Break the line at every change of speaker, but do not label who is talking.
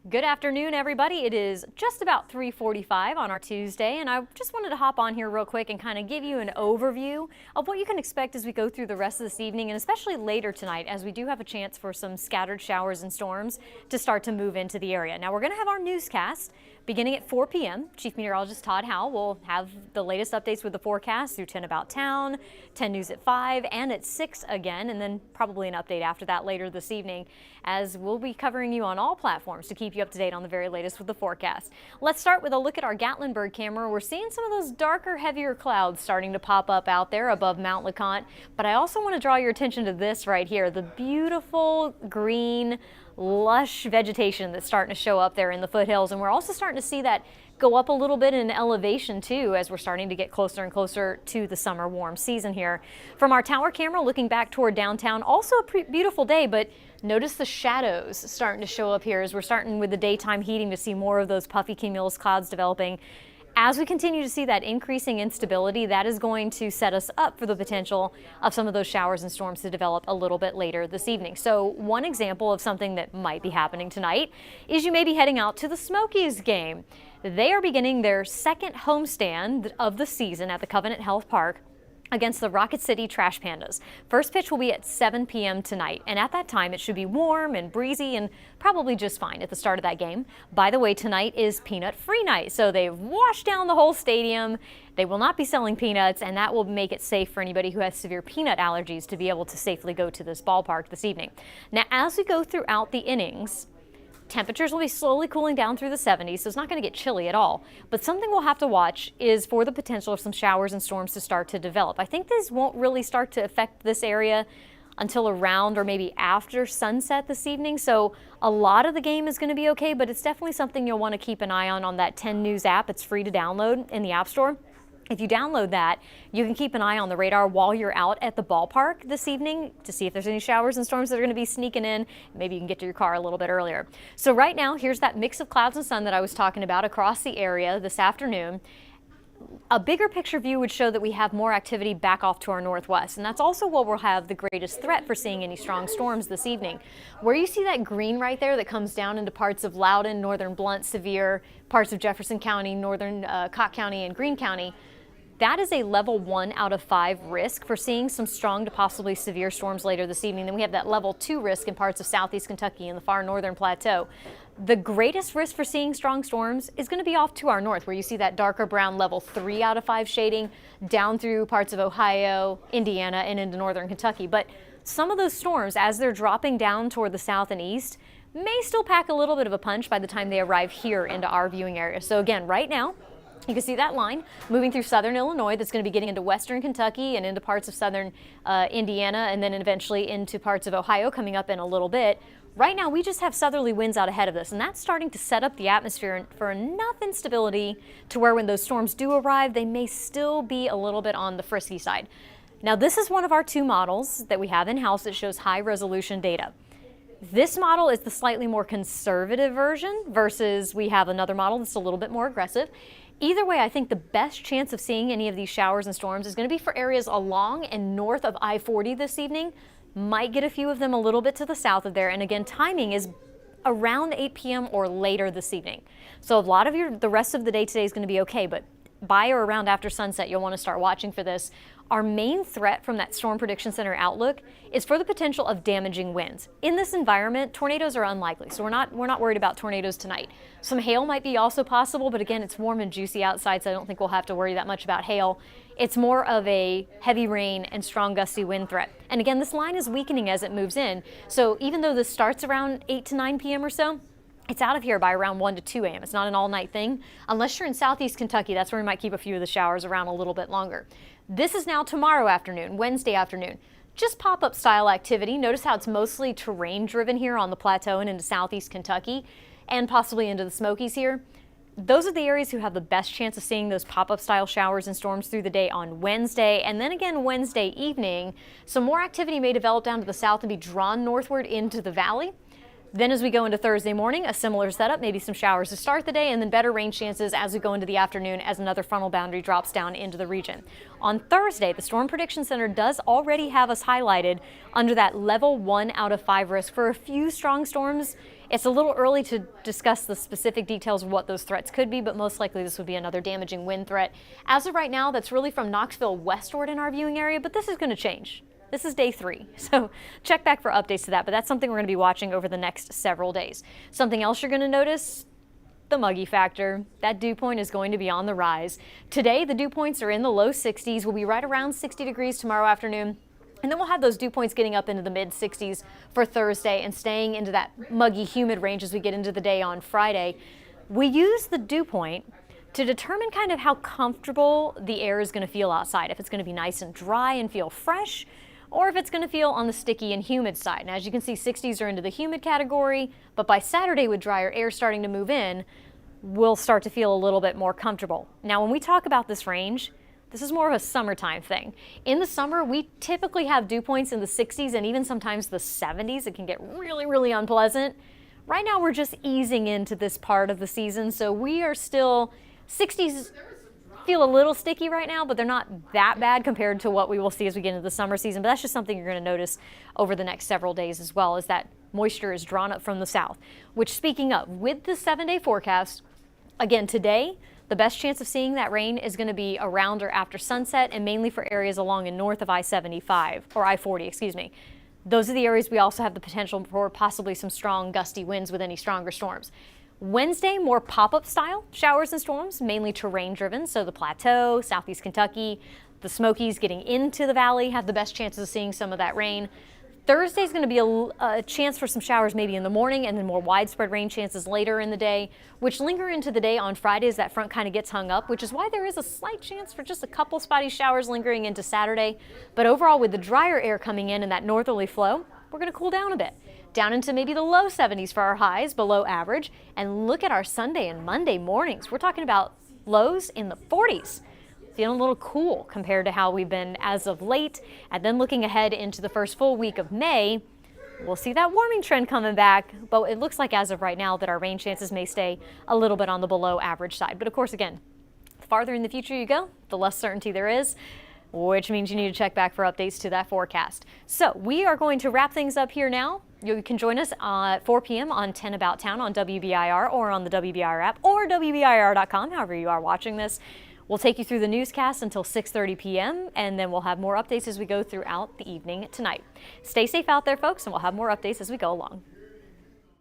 Good afternoon, everybody. It is just about 3:45 on our Tuesday, and I just wanted to hop on here real quick and kind of give you an overview of what you can expect as we go through the rest of this evening, and especially later tonight, as we do have a chance for some scattered showers and storms to start to move into the area. Now, we're going to have our newscast beginning at 4 p.m. Chief Meteorologist Todd Howell will have the latest updates with the forecast through 10 About Town, 10 News at 5, and at 6 again, and then probably an update after that later this evening, as we'll be covering you on all platforms to keep you up to date on the very latest with the forecast. Let's start with a look at our Gatlinburg camera. We're seeing some of those darker, heavier clouds starting to pop up out there above Mount LeConte, but I also want to draw your attention to this right here, the beautiful green lush vegetation that's starting to show up there in the foothills, and we're also starting to see that go up a little bit in elevation too as we're starting to get closer and closer to the summer warm season here. From our tower camera looking back toward downtown, also a beautiful day, but notice the shadows starting to show up here as we're starting with the daytime heating to see more of those puffy cumulus clouds developing. As we continue to see that increasing instability, that is going to set us up for the potential of some of those showers and storms to develop a little bit later this evening. So one example of something that might be happening tonight is you may be heading out to the Smokies game. They are beginning their second homestand of the season at the Covenant Health Park against the Rocket City Trash Pandas. First pitch will be at 7 p.m. tonight, and at that time it should be warm and breezy and probably just fine at the start of that game. By the way, tonight is peanut-free night, so they've washed down the whole stadium. They will not be selling peanuts, and that will make it safe for anybody who has severe peanut allergies to be able to safely go to this ballpark this evening. Now, as we go throughout the innings, temperatures will be slowly cooling down through the 70s, so it's not going to get chilly at all. But something we'll have to watch is for the potential of some showers and storms to start to develop. I think these won't really start to affect this area until around or maybe after sunset this evening. So a lot of the game is going to be okay, but it's definitely something you'll want to keep an eye on that 10 News app. It's free to download in the App Store. If you download that, you can keep an eye on the radar while you're out at the ballpark this evening to see if there's any showers and storms that are going to be sneaking in. Maybe you can get to your car a little bit earlier. So right now, here's that mix of clouds and sun that I was talking about across the area this afternoon. A bigger picture view would show that we have more activity back off to our northwest, and that's also where we'll have the greatest threat for seeing any strong storms this evening. Where you see that green right there that comes down into parts of Loudoun, northern Blount, Sevier, parts of Jefferson County, northern Cott County, and Greene County, that is a level 1 out of 5 risk for seeing some strong to possibly severe storms later this evening. Then we have that level 2 risk in parts of southeast Kentucky and the far northern plateau. The greatest risk for seeing strong storms is going to be off to our north, where you see that darker brown level 3 out of 5 shading down through parts of Ohio, Indiana, and into northern Kentucky. But some of those storms, as they're dropping down toward the south and east, may still pack a little bit of a punch by the time they arrive here into our viewing area. So again, right now, you can see that line moving through southern Illinois that's going to be getting into western Kentucky and into parts of southern Indiana, and then eventually into parts of Ohio coming up in a little bit. Right now, we just have southerly winds out ahead of us, and that's starting to set up the atmosphere for enough instability to where when those storms do arrive, they may still be a little bit on the frisky side. Now, this is one of our 2 models that we have in-house that shows high-resolution data. This model is the slightly more conservative version versus we have another model that's a little bit more aggressive. Either way, I think the best chance of seeing any of these showers and storms is going to be for areas along and north of I-40 this evening. Might get a few of them a little bit to the south of there. And again, timing is around 8 p.m. or later this evening. So a lot of the rest of the day today is going to be okay, but by or around after sunset, you'll want to start watching for this. Our main threat from that Storm Prediction Center outlook is for the potential of damaging winds. In this environment, tornadoes are unlikely, so we're not worried about tornadoes tonight. Some hail might be also possible, but again, it's warm and juicy outside, so I don't think we'll have to worry that much about hail. It's more of a heavy rain and strong gusty wind threat. And again, this line is weakening as it moves in, so even though this starts around 8 to 9 p.m. or so, it's out of here by around 1 to 2 a.m. It's not an all-night thing. Unless you're in southeast Kentucky, that's where we might keep a few of the showers around a little bit longer. This is now tomorrow afternoon, Wednesday afternoon. Just pop-up style activity. Notice how it's mostly terrain-driven here on the plateau and into southeast Kentucky and possibly into the Smokies here. Those are the areas who have the best chance of seeing those pop-up style showers and storms through the day on Wednesday, and then again Wednesday evening. Some more activity may develop down to the south and be drawn northward into the valley. Then as we go into Thursday morning, a similar setup, maybe some showers to start the day, and then better rain chances as we go into the afternoon as another frontal boundary drops down into the region. On Thursday, the Storm Prediction Center does already have us highlighted under that level 1 out of 5 risk for a few strong storms. It's a little early to discuss the specific details of what those threats could be, but most likely this would be another damaging wind threat. As of right now, that's really from Knoxville westward in our viewing area, but this is going to change. This is day 3, so check back for updates to that, but that's something we're going to be watching over the next several days. Something else you're going to notice, the muggy factor. That dew point is going to be on the rise. Today, the dew points are in the low 60s. We'll be right around 60 degrees tomorrow afternoon. And then we'll have those dew points getting up into the mid 60s for Thursday and staying into that muggy, humid range as we get into the day on Friday. We use the dew point to determine kind of how comfortable the air is going to feel outside. If it's going to be nice and dry and feel fresh, or if it's going to feel on the sticky and humid side. And as you can see, 60s are into the humid category, but by Saturday with drier air starting to move in, we'll start to feel a little bit more comfortable. Now, when we talk about this range, this is more of a summertime thing. In the summer, we typically have dew points in the 60s and even sometimes the 70s. It can get really, really unpleasant. Right now, we're just easing into this part of the season, so we are still 60s. Feel a little sticky right now, but they're not that bad compared to what we will see as we get into the summer season. But that's just something you're going to notice over the next several days as well, as that moisture is drawn up from the south. Which, speaking of, with the 7-day forecast, again today, the best chance of seeing that rain is going to be around or after sunset, and mainly for areas along and north of I-75 or I-40, excuse me. Those are the areas we also have the potential for possibly some strong gusty winds with any stronger storms. Wednesday, more pop-up style showers and storms, mainly terrain driven. So the Plateau, Southeast Kentucky, the Smokies getting into the valley have the best chances of seeing some of that rain. Thursday is going to be a chance for some showers maybe in the morning, and then more widespread rain chances later in the day, which linger into the day on Friday as that front kind of gets hung up, which is why there is a slight chance for just a couple spotty showers lingering into Saturday. But overall, with the drier air coming in and that northerly flow, we're going to cool down a bit. Down into maybe the low 70s for our highs, below average. And look at our Sunday and Monday mornings. We're talking about lows in the 40s. Feeling a little cool compared to how we've been as of late. And then looking ahead into the first full week of May, we'll see that warming trend coming back. But it looks like as of right now that our rain chances may stay a little bit on the below average side. But of course, again, the farther in the future you go, the less certainty there is, which means you need to check back for updates to that forecast. So we are going to wrap things up here now. You can join us at 4 p.m. on 10 About Town on WBIR or on the WBIR app or WBIR.com, however you are watching this. We'll take you through the newscast until 6:30 p.m. and then we'll have more updates as we go throughout the evening tonight. Stay safe out there, folks, and we'll have more updates as we go along.